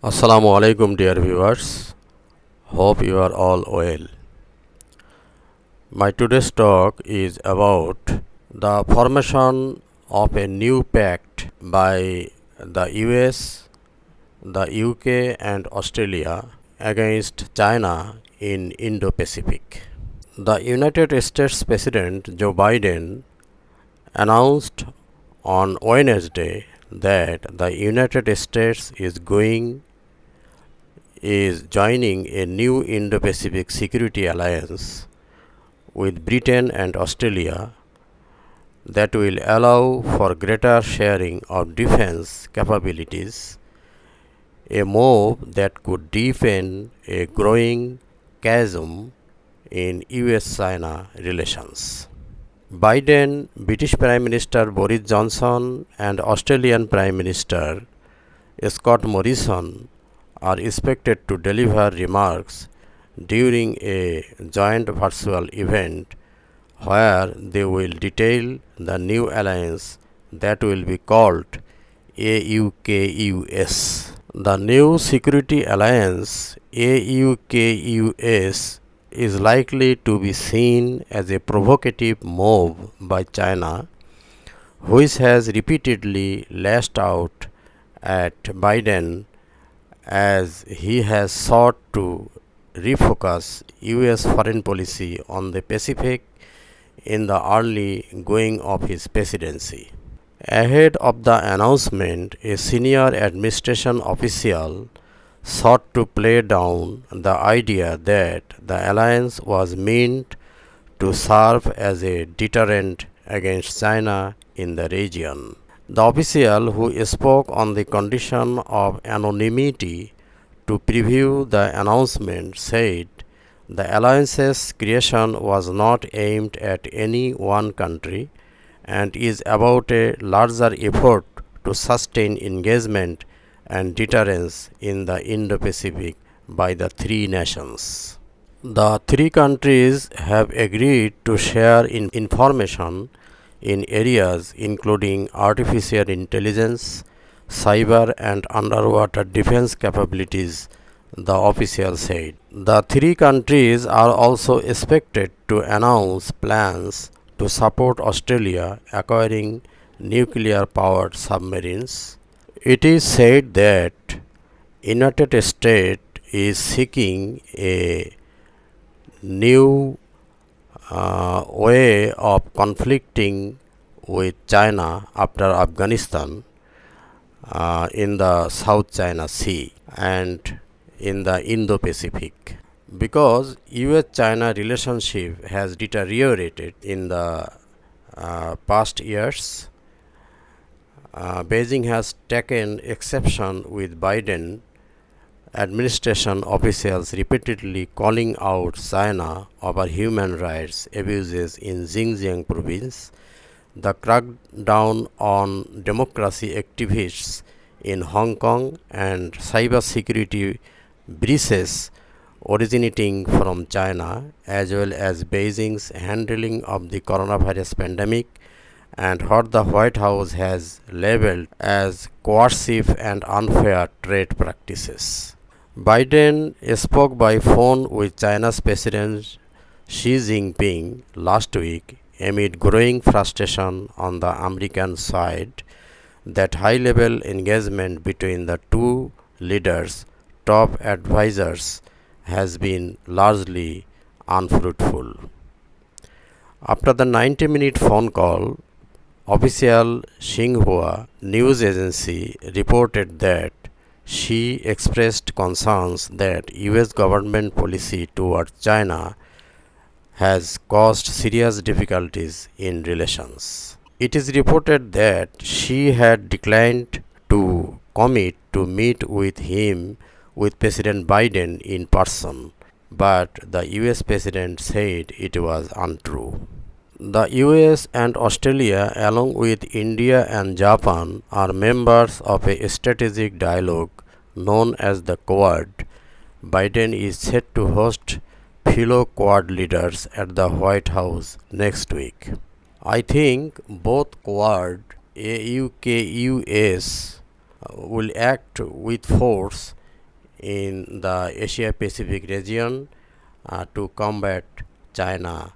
Assalamu alaikum, dear viewers. Hope you are all well. My today's talk is about the formation of a new pact by the US, the UK, and Australia against China in Indo Pacific. The United States President Joe Biden announced on Wednesday that the United States is joining a new Indo-Pacific security alliance with Britain and Australia that will allow for greater sharing of defense capabilities, a move that could deepen a growing chasm in US-China relations. Biden, British Prime Minister Boris Johnson, and Australian Prime Minister Scott Morrison are expected to deliver remarks during a joint virtual event where they will detail the new alliance that will be called AUKUS. The new security alliance AUKUS is likely to be seen as a provocative move by China, which has repeatedly lashed out at Biden as he has sought to refocus US foreign policy on the Pacific in the early going of his presidency. Ahead of the announcement, a senior administration official sought to play down the idea that the alliance was meant to serve as a deterrent against China in the region. The official, who spoke on the condition of anonymity to preview the announcement, said the alliance's creation was not aimed at any one country and is about a larger effort to sustain engagement and deterrence in the Indo-Pacific by the three nations. The three countries have agreed to share information in areas including artificial intelligence, cyber, and underwater defense capabilities, the official said. The three countries are also expected to announce plans to support Australia acquiring nuclear powered submarines. It is said that United States is seeking a new way of conflicting with China after Afghanistan in the South China Sea and in the Indo-Pacific. Because US-China relationship has deteriorated in the past years, Beijing has taken exception with Biden administration officials repeatedly calling out China over human rights abuses in Xinjiang province, the crackdown on democracy activists in Hong Kong, and cybersecurity breaches originating from China, as well as Beijing's handling of the coronavirus pandemic and what the White House has labeled as coercive and unfair trade practices. Biden spoke by phone with China's President Xi Jinping last week amid growing frustration on the American side that high level engagement between the two leaders' top advisors has been largely unfruitful. After the 90-minute phone call, official Xinhua news agency reported that she expressed concerns that US government policy towards China has caused serious difficulties in relations. It is reported that she had declined to commit to meet with President Biden in person, but the US President said it was untrue. The US and Australia, along with India and Japan, are members of a strategic dialogue known as the Quad. Biden is set to host fellow Quad leaders at the White House next week. I think both Quad AUKUS will act with force in the Asia Pacific region to combat China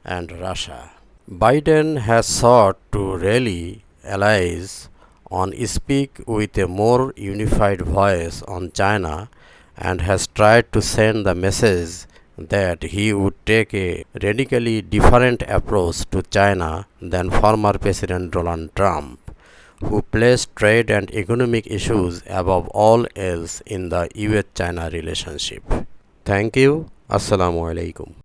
and Russia. Biden has sought to rally allies on speak with a more unified voice on China and has tried to send the message that he would take a radically different approach to China than former President Donald Trump, who placed trade and economic issues above all else in the US China relationship. Thank you. Assalamu alaikum.